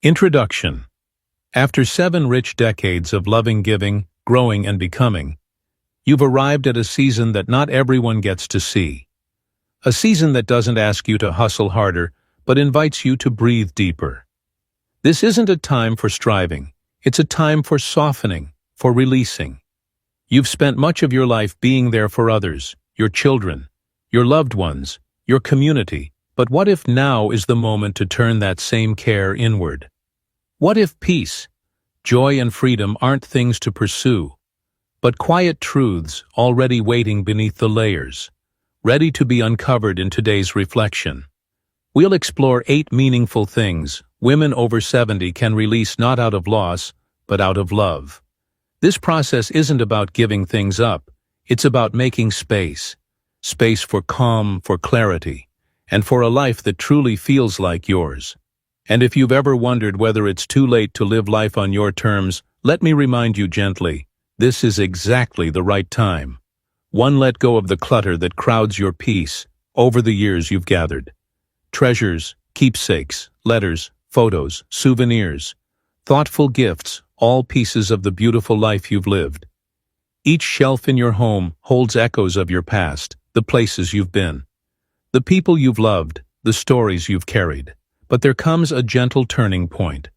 Introduction. After 7 rich decades of loving, giving, growing, and becoming, you've arrived at a season that not everyone gets to see. A season that doesn't ask you to hustle harder, but invites you to breathe deeper. This isn't a time for striving. It's a time for softening, for releasing. You've spent much of your life being there for others, your children, your loved ones, your community. But what if now is the moment to turn that same care inward? What if peace, joy, and freedom aren't things to pursue, but quiet truths already waiting beneath the layers, ready to be uncovered in today's reflection? We'll explore 8 meaningful things women over 70 can release not out of loss, but out of love. This process isn't about giving things up, it's about making space. Space for calm, for clarity, and for a life that truly feels like yours. And if you've ever wondered whether it's too late to live life on your terms, let me remind you gently, this is exactly the right time. Let go of the clutter that crowds your peace over the years you've gathered. Treasures, keepsakes, letters, photos, souvenirs, thoughtful gifts, all pieces of the beautiful life you've lived. Each shelf in your home holds echoes of your past, the places you've been, the people you've loved, the stories you've carried. But there comes a gentle turning point.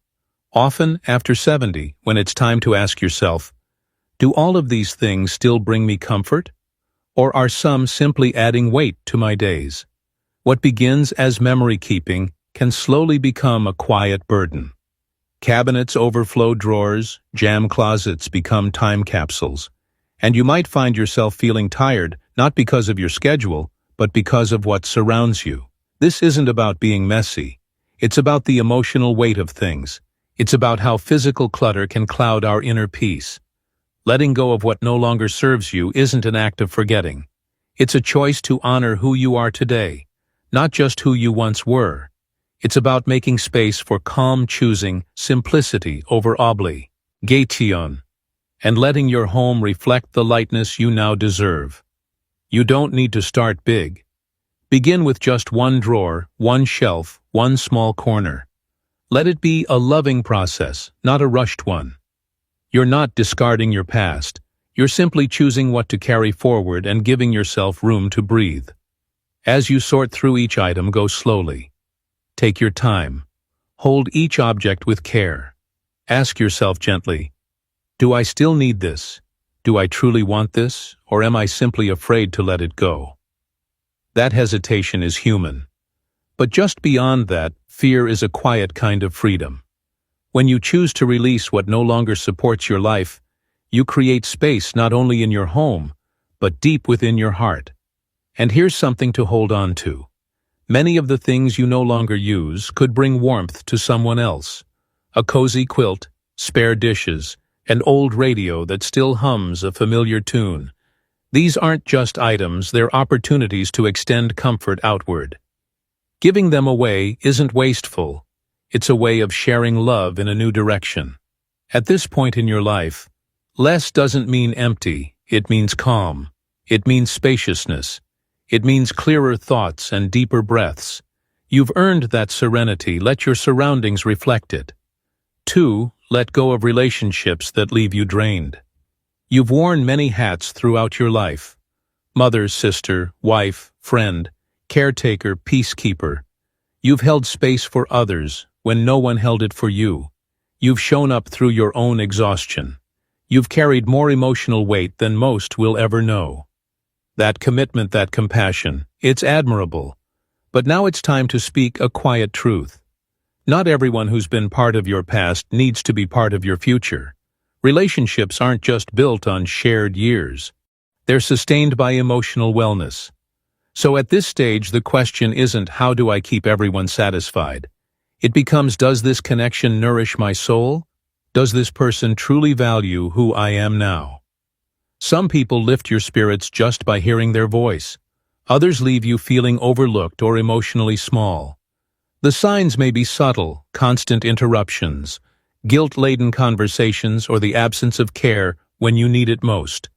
Often after 70, when it's time to ask yourself, do all of these things still bring me comfort? Or are some simply adding weight to my days? What begins as memory keeping can slowly become a quiet burden. Cabinets overflow drawers, jam closets become time capsules, and you might find yourself feeling tired not because of your schedule, but because of what surrounds you. This isn't about being messy. It's about the emotional weight of things. It's about how physical clutter can cloud our inner peace. Letting go of what no longer serves you isn't an act of forgetting. It's a choice to honor who you are today, not just who you once were. It's about making space for calm, choosing simplicity over obligation, and letting your home reflect the lightness you now deserve. You don't need to start big. Begin with just one drawer, one shelf, one small corner. Let it be a loving process, not a rushed one. You're not discarding your past. You're simply choosing what to carry forward and giving yourself room to breathe. As you sort through each item, go slowly. Take your time. Hold each object with care. Ask yourself gently, do I still need this? Do I truly want this? Or am I simply afraid to let it go? That hesitation is human. But just beyond that, fear is a quiet kind of freedom. When you choose to release what no longer supports your life, you create space not only in your home, but deep within your heart. And here's something to hold on to. Many of the things you no longer use could bring warmth to someone else. A cozy quilt, spare dishes, an old radio that still hums a familiar tune. These aren't just items, they're opportunities to extend comfort outward. Giving them away isn't wasteful. It's a way of sharing love in a new direction. At this point in your life, less doesn't mean empty, it means calm. It means spaciousness. It means clearer thoughts and deeper breaths. You've earned that serenity, let your surroundings reflect it. 2. Let go of relationships that leave you drained. You've worn many hats throughout your life. Mother, sister, wife, friend, caretaker, peacekeeper. You've held space for others when no one held it for you. You've shown up through your own exhaustion. You've carried more emotional weight than most will ever know. That commitment, that compassion, it's admirable. But now it's time to speak a quiet truth. Not everyone who's been part of your past needs to be part of your future. Relationships aren't just built on shared years. They're sustained by emotional wellness. So at this stage, the question isn't how do I keep everyone satisfied? It becomes, does this connection nourish my soul? Does this person truly value who I am now? Some people lift your spirits just by hearing their voice. Others leave you feeling overlooked or emotionally small. The signs may be subtle, constant interruptions, guilt-laden conversations, or the absence of care when you need it most.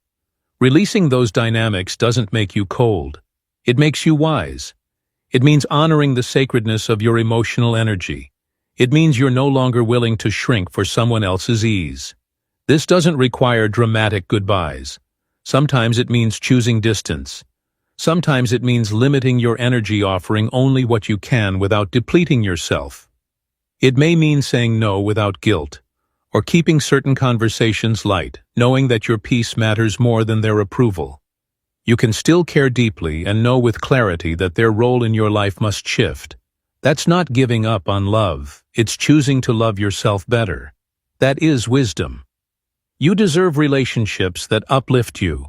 Releasing those dynamics doesn't make you cold. It makes you wise. It means honoring the sacredness of your emotional energy. It means you're no longer willing to shrink for someone else's ease. This doesn't require dramatic goodbyes. Sometimes it means choosing distance. Sometimes it means limiting your energy, offering only what you can without depleting yourself. It may mean saying no without guilt, or keeping certain conversations light, knowing that your peace matters more than their approval. You can still care deeply and know with clarity that their role in your life must shift. That's not giving up on love, it's choosing to love yourself better. That is wisdom. You deserve relationships that uplift you.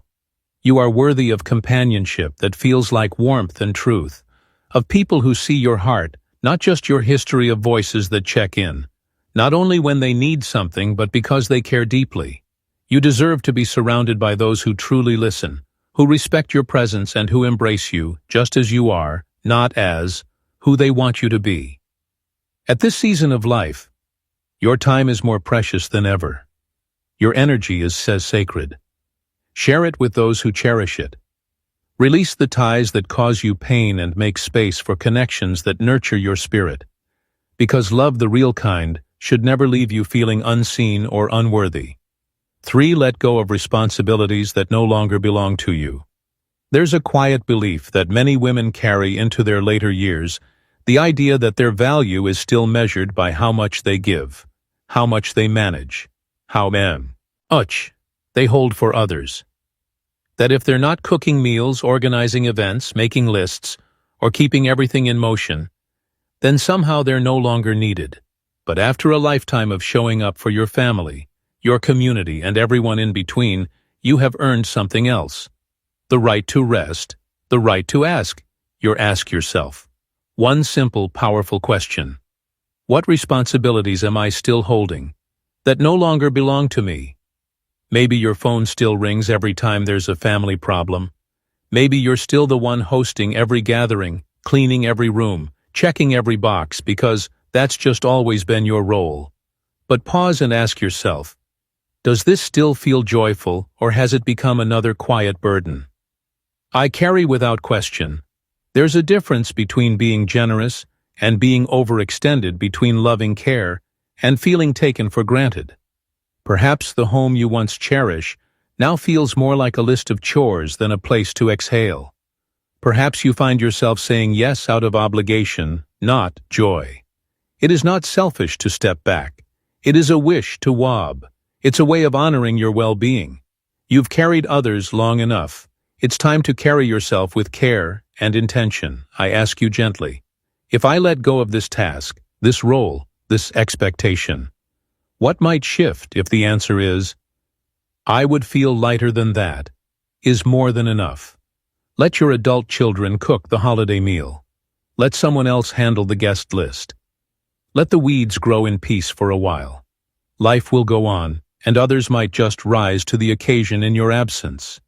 You are worthy of companionship that feels like warmth and truth, of people who see your heart, not just your history of voices that check in, not only when they need something but because they care deeply. You deserve to be surrounded by those who truly listen, who respect your presence and who embrace you just as you are, not as who they want you to be. At this season of life, your time is more precious than ever. Your energy is sacred. Share it with those who cherish it. Release the ties that cause you pain and make space for connections that nurture your spirit. Because love, the real kind, should never leave you feeling unseen or unworthy. 3. Let go of responsibilities that no longer belong to you. There's a quiet belief that many women carry into their later years, the idea that their value is still measured by how much they give, how much they manage, how much they hold for others. That if they're not cooking meals, organizing events, making lists, or keeping everything in motion, then somehow they're no longer needed. But after a lifetime of showing up for your family, your community, and everyone in between, you have earned something else. The right to rest, the right to ask yourself one simple, powerful question. What responsibilities am I still holding that no longer belong to me? Maybe your phone still rings every time there's a family problem. Maybe you're still the one hosting every gathering, cleaning every room, checking every box because that's just always been your role. But pause and ask yourself, does this still feel joyful or has it become another quiet burden? I carry without question. There's a difference between being generous and being overextended, between loving care and feeling taken for granted. Perhaps the home you once cherished now feels more like a list of chores than a place to exhale. Perhaps you find yourself saying yes out of obligation, not joy. It is not selfish to step back. It is a wish to wob. It's a way of honoring your well-being. You've carried others long enough. It's time to carry yourself with care and intention. I ask you gently, if I let go of this task, this role, this expectation, what might shift? If the answer is, I would feel lighter than that, is more than enough. Let your adult children cook the holiday meal. Let someone else handle the guest list. Let the weeds grow in peace for a while. Life will go on, and others might just rise to the occasion in your absence.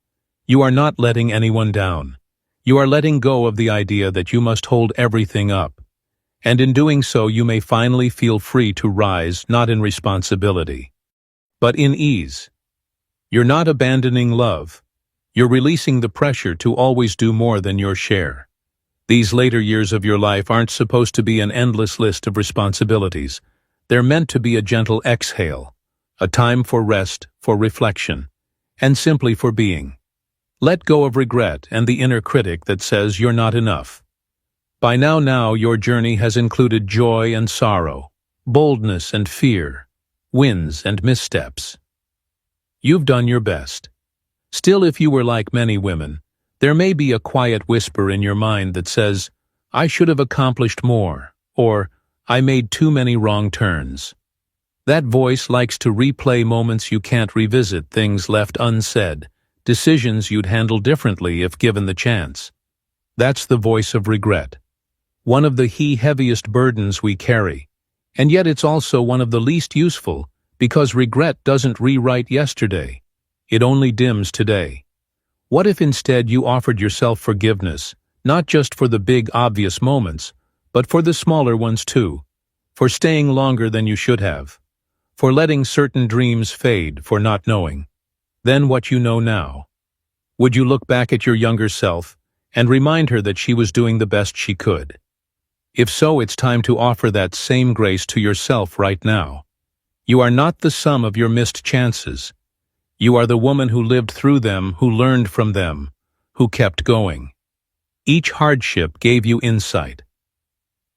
You are not letting anyone down. You are letting go of the idea that you must hold everything up. And in doing so, you may finally feel free to rise, not in responsibility, but in ease. You're not abandoning love. You're releasing the pressure to always do more than your share. These later years of your life aren't supposed to be an endless list of responsibilities. They're meant to be a gentle exhale, a time for rest, for reflection, and simply for being. Let go of regret and the inner critic that says you're not enough. By now your journey has included joy and sorrow, boldness and fear, wins and missteps. You've done your best. Still, if you were like many women, there may be a quiet whisper in your mind that says, I should have accomplished more, or I made too many wrong turns. That voice likes to replay moments you can't revisit, things left unsaid, decisions you'd handle differently if given the chance. That's the voice of regret. One of the heaviest burdens we carry, and yet it's also one of the least useful, because regret doesn't rewrite yesterday. It only dims today. What if instead you offered yourself forgiveness, not just for the big obvious moments, but for the smaller ones too, for staying longer than you should have, for letting certain dreams fade, for not knowing then what you know now? Would you look back at your younger self and remind her that she was doing the best she could? If so, it's time to offer that same grace to yourself right now. You are not the sum of your missed chances. You are the woman who lived through them, who learned from them, who kept going. Each hardship gave you insight.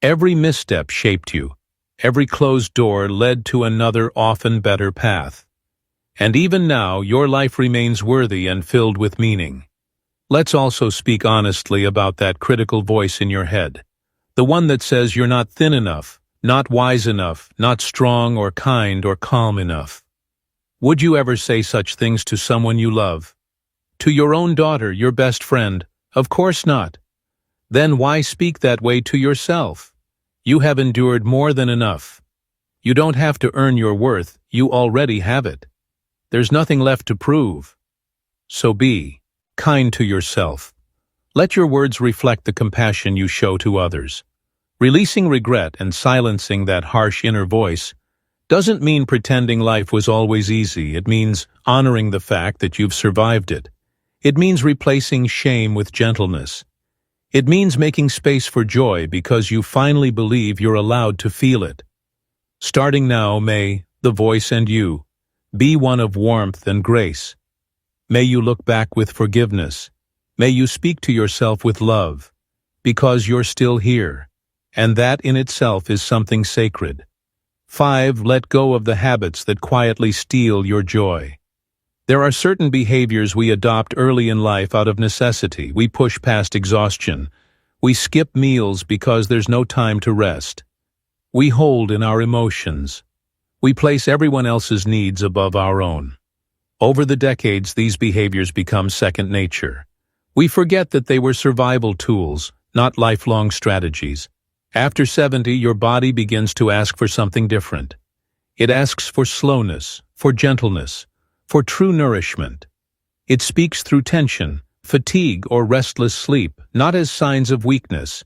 Every misstep shaped you. Every closed door led to another, often better path. And even now, your life remains worthy and filled with meaning. Let's also speak honestly about that critical voice in your head. The one that says you're not thin enough, not wise enough, not strong or kind or calm enough. Would you ever say such things to someone you love? To your own daughter, your best friend? Of course not. Then why speak that way to yourself? You have endured more than enough. You don't have to earn your worth, you already have it. There's nothing left to prove. So be kind to yourself. Let your words reflect the compassion you show to others. Releasing regret and silencing that harsh inner voice doesn't mean pretending life was always easy. It means honoring the fact that you've survived it. It means replacing shame with gentleness. It means making space for joy because you finally believe you're allowed to feel it. Starting now, may the voice and you be one of warmth and grace. May you look back with forgiveness. May you speak to yourself with love, because you're still here, and that in itself is something sacred. 5. Let go of the habits that quietly steal your joy. There are certain behaviors we adopt early in life out of necessity. We push past exhaustion. We skip meals because there's no time to rest. We hold in our emotions. We place everyone else's needs above our own. Over the decades, these behaviors become second nature. We forget that they were survival tools, not lifelong strategies. After 70, your body begins to ask for something different. It asks for slowness, for gentleness, for true nourishment. It speaks through tension, fatigue, or restless sleep, not as signs of weakness,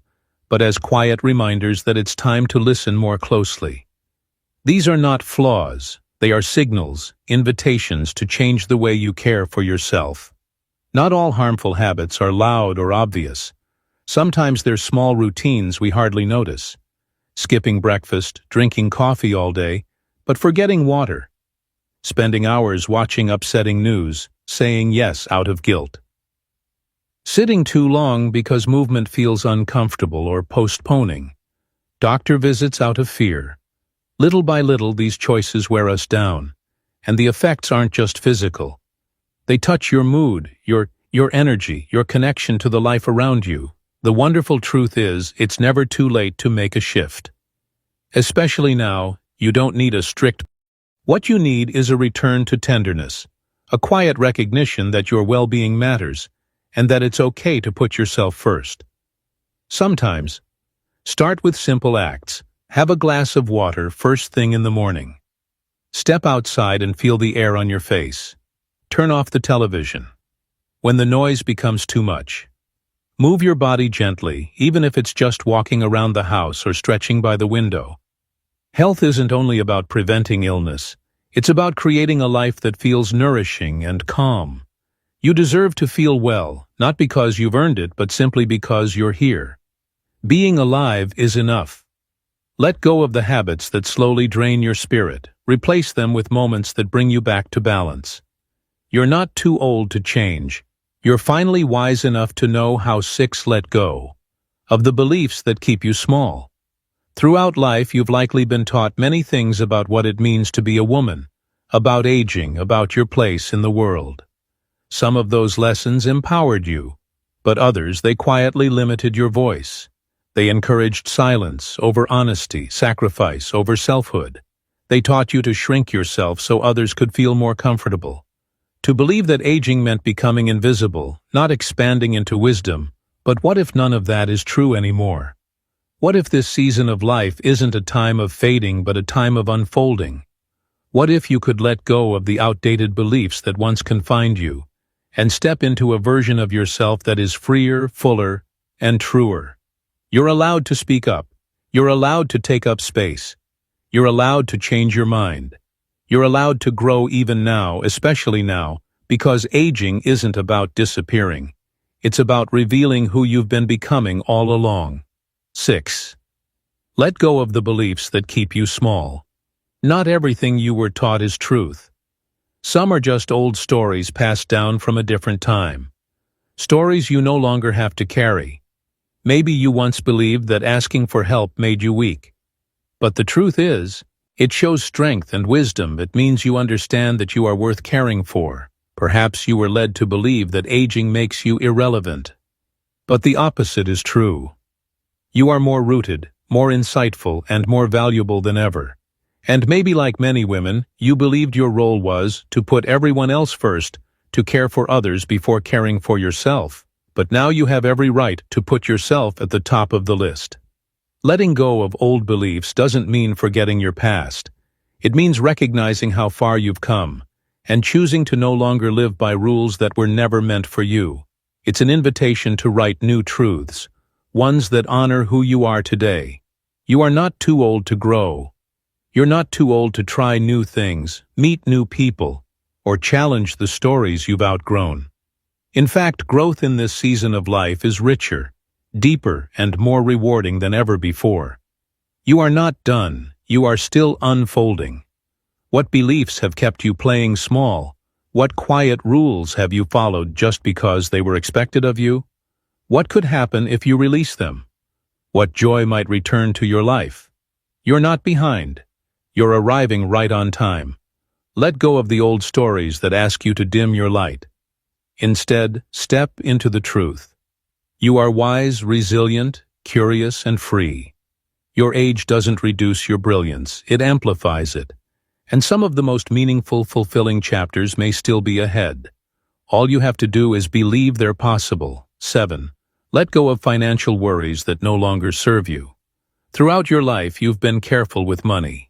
but as quiet reminders that it's time to listen more closely. These are not flaws, they are signals, invitations to change the way you care for yourself. Not all harmful habits are loud or obvious. Sometimes they're small routines we hardly notice. Skipping breakfast, drinking coffee all day, but forgetting water. Spending hours watching upsetting news, saying yes out of guilt. Sitting too long because movement feels uncomfortable or postponing. Doctor visits out of fear. Little by little, these choices wear us down, and the effects aren't just physical. They touch your mood, your energy, your connection to the life around you. The wonderful truth is, it's never too late to make a shift. Especially now, you don't need a strict. What you need is a return to tenderness, a quiet recognition that your well-being matters, and that it's okay to put yourself first. Sometimes, start with simple acts. Have a glass of water first thing in the morning. Step outside and feel the air on your face. Turn off the television. When the noise becomes too much, move your body gently, even if it's just walking around the house or stretching by the window. Health isn't only about preventing illness. It's about creating a life that feels nourishing and calm. You deserve to feel well, not because you've earned it, but simply because you're here. Being alive is enough. Let go of the habits that slowly drain your spirit. Replace them with moments that bring you back to balance. You're not too old to change. You're finally wise enough to know how to let go of the beliefs that keep you small. Throughout life, you've likely been taught many things about what it means to be a woman, about aging, about your place in the world. Some of those lessons empowered you, but others, they quietly limited your voice. They encouraged silence over honesty, sacrifice over selfhood. They taught you to shrink yourself so others could feel more comfortable. To believe that aging meant becoming invisible, not expanding into wisdom. But what if none of that is true anymore? What if this season of life isn't a time of fading but a time of unfolding? What if you could let go of the outdated beliefs that once confined you and step into a version of yourself that is freer, fuller, and truer? You're allowed to speak up. You're allowed to take up space. You're allowed to change your mind. You're allowed to grow even now, especially now, because aging isn't about disappearing. It's about revealing who you've been becoming all along. 6. Let go of the beliefs that keep you small. Not everything you were taught is truth. Some are just old stories passed down from a different time. Stories you no longer have to carry. Maybe you once believed that asking for help made you weak. But the truth is, it shows strength and wisdom. It means you understand that you are worth caring for. Perhaps you were led to believe that aging makes you irrelevant. But the opposite is true. You are more rooted, more insightful, and more valuable than ever. And maybe like many women, you believed your role was to put everyone else first, to care for others before caring for yourself. But now you have every right to put yourself at the top of the list. Letting go of old beliefs doesn't mean forgetting your past. It means recognizing how far you've come, and choosing to no longer live by rules that were never meant for you. It's an invitation to write new truths, ones that honor who you are today. You are not too old to grow. You're not too old to try new things, meet new people, or challenge the stories you've outgrown. In fact, growth in this season of life is richer, deeper, and more rewarding than ever before. You are not done. You are still unfolding. What beliefs have kept you playing small? What quiet rules have you followed just because they were expected of you? What could happen if you release them? What joy might return to your life? You're not behind. You're arriving right on time. Let go of the old stories that ask you to dim your light. Instead, step into the truth. You are wise, resilient, curious, and free. Your age doesn't reduce your brilliance, it amplifies it. And some of the most meaningful, fulfilling chapters may still be ahead. All you have to do is believe they're possible. 7. Let go of financial worries that no longer serve you. Throughout your life, you've been careful with money.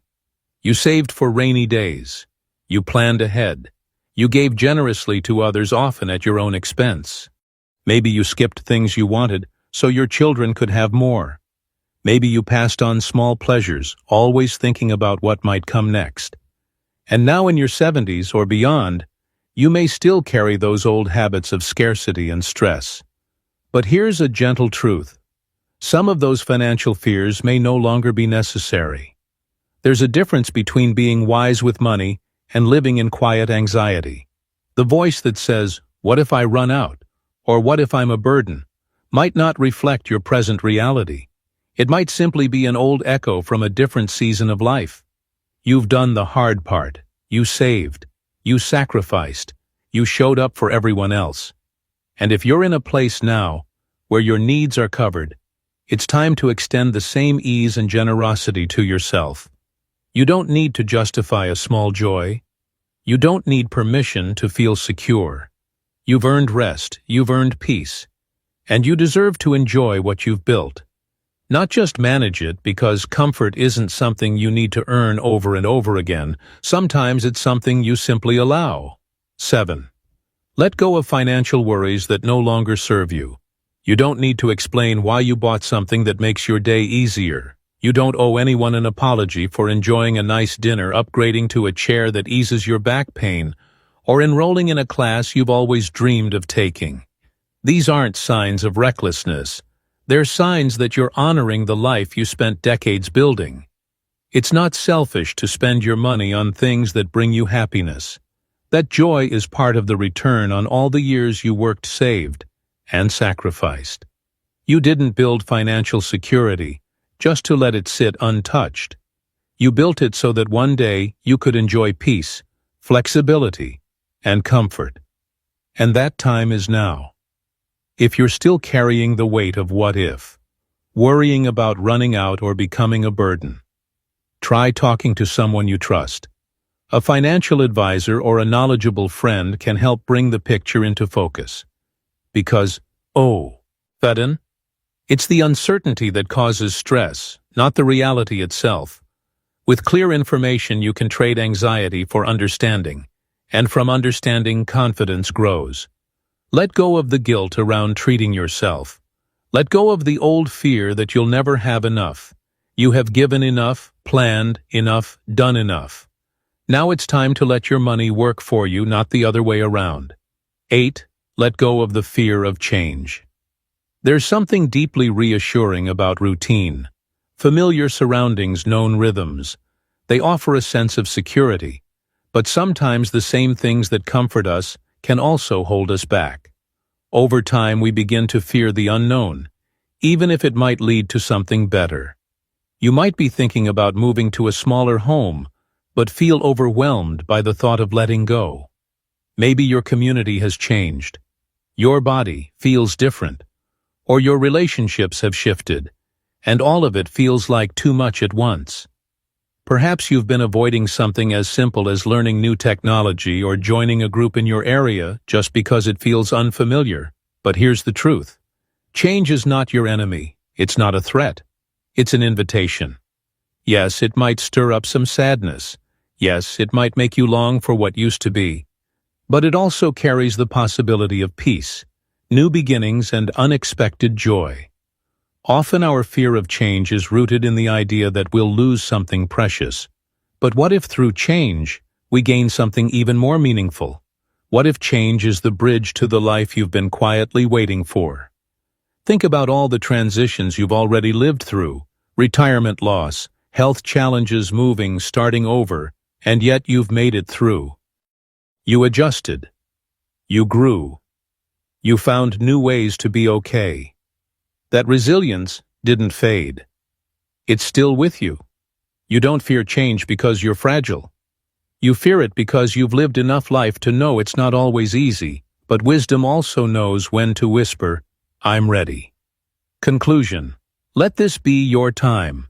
You saved for rainy days. You planned ahead. You gave generously to others, often at your own expense. Maybe you skipped things you wanted so your children could have more. Maybe you passed on small pleasures, always thinking about what might come next. And now in your 70s or beyond, you may still carry those old habits of scarcity and stress. But here's a gentle truth. Some of those financial fears may no longer be necessary. There's a difference between being wise with money and living in quiet anxiety. The voice that says, "What if I run out?" or "What if I'm a burden?" might not reflect your present reality. It might simply be an old echo from a different season of life. You've done the hard part. You saved. You sacrificed. You showed up for everyone else. And if you're in a place now where your needs are covered, it's time to extend the same ease and generosity to yourself. You don't need to justify a small joy. You don't need permission to feel secure. You've earned rest, you've earned peace, and you deserve to enjoy what you've built. Not just manage it, because comfort isn't something you need to earn over and over again. Sometimes it's something you simply allow. 7. Let go of financial worries that no longer serve you. You don't need to explain why you bought something that makes your day easier. You don't owe anyone an apology for enjoying a nice dinner, upgrading to a chair that eases your back pain, or enrolling in a class you've always dreamed of taking. These aren't signs of recklessness. They're signs that you're honoring the life you spent decades building. It's not selfish to spend your money on things that bring you happiness. That joy is part of the return on all the years you worked, saved, and sacrificed. You didn't build financial security just to let it sit untouched. You built it so that one day you could enjoy peace, flexibility, and comfort. And that time is now. If you're still carrying the weight of what if, worrying about running out or becoming a burden, try talking to someone you trust. A financial advisor or a knowledgeable friend can help bring the picture into focus. Because, sudden, it's the uncertainty that causes stress, not the reality itself. With clear information, you can trade anxiety for understanding, and from understanding, confidence grows. Let go of the guilt around treating yourself. Let go of the old fear that you'll never have enough. You have given enough, planned enough, done enough. Now it's time to let your money work for you, not the other way around. 8. Let go of the fear of change. There's something deeply reassuring about routine. Familiar surroundings, known rhythms. They offer a sense of security, but sometimes the same things that comfort us can also hold us back. Over time, we begin to fear the unknown, even if it might lead to something better. You might be thinking about moving to a smaller home, but feel overwhelmed by the thought of letting go. Maybe your community has changed. Your body feels different, or your relationships have shifted, and all of it feels like too much at once. Perhaps you've been avoiding something as simple as learning new technology or joining a group in your area just because it feels unfamiliar. But here's the truth. Change is not your enemy. It's not a threat. It's an invitation. Yes, it might stir up some sadness. Yes, it might make you long for what used to be. But it also carries the possibility of peace, new beginnings, and unexpected joy. Often our fear of change is rooted in the idea that we'll lose something precious. But what if through change, we gain something even more meaningful? What if change is the bridge to the life you've been quietly waiting for? Think about all the transitions you've already lived through: retirement loss, health challenges, moving, starting over, and yet you've made it through. You adjusted. You grew. You found new ways to be okay. That resilience didn't fade. It's still with you. You don't fear change because you're fragile. You fear it because you've lived enough life to know it's not always easy, but wisdom also knows when to whisper, "I'm ready." Conclusion. Let this be your time.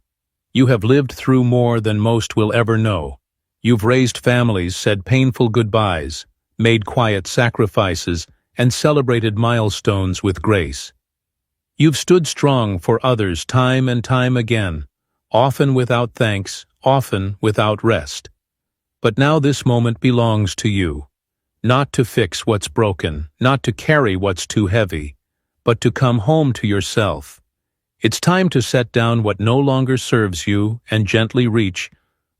You have lived through more than most will ever know. You've raised families, said painful goodbyes, made quiet sacrifices, and celebrated milestones with grace. You've stood strong for others time and time again, often without thanks, often without rest. But now this moment belongs to you, not to fix what's broken, not to carry what's too heavy, but to come home to yourself. It's time to set down what no longer serves you and gently reach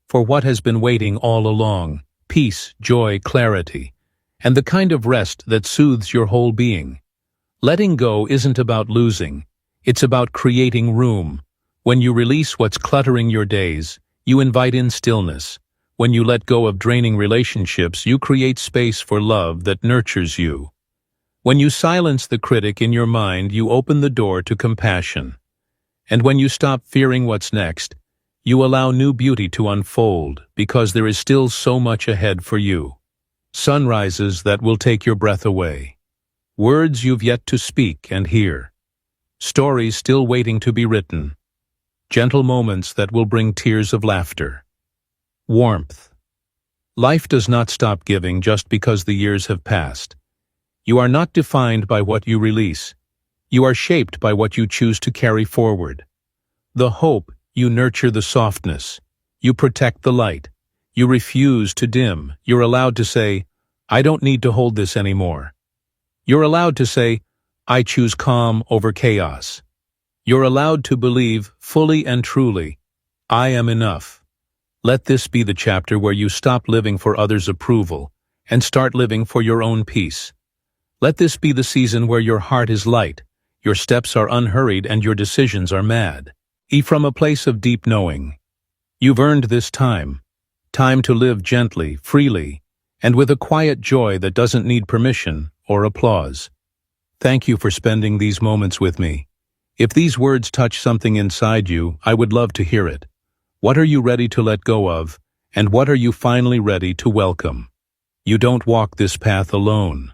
for what has been waiting all along: peace, joy, clarity, and the kind of rest that soothes your whole being. Letting go isn't about losing, it's about creating room. When you release what's cluttering your days, you invite in stillness. When you let go of draining relationships, you create space for love that nurtures you. When you silence the critic in your mind, you open the door to compassion. And when you stop fearing what's next, you allow new beauty to unfold, because there is still so much ahead for you. Sunrises that will take your breath away. Words you've yet to speak and hear. Stories still waiting to be written. Gentle moments that will bring tears of laughter. Warmth. Life does not stop giving just because the years have passed. You are not defined by what you release. You are shaped by what you choose to carry forward. The hope, you nurture the softness. You protect the light. You refuse to dim. You're allowed to say, "I don't need to hold this anymore." You're allowed to say, "I choose calm over chaos." You're allowed to believe fully and truly, "I am enough." Let this be the chapter where you stop living for others' approval and start living for your own peace. Let this be the season where your heart is light, your steps are unhurried, and your decisions are mad. From a place of deep knowing. You've earned this time to live gently, freely, and with a quiet joy that doesn't need permission or applause. Thank you for spending these moments with me. If these words touch something inside you, I would love to hear it. What are you ready to let go of, and what are you finally ready to welcome? You don't walk this path alone.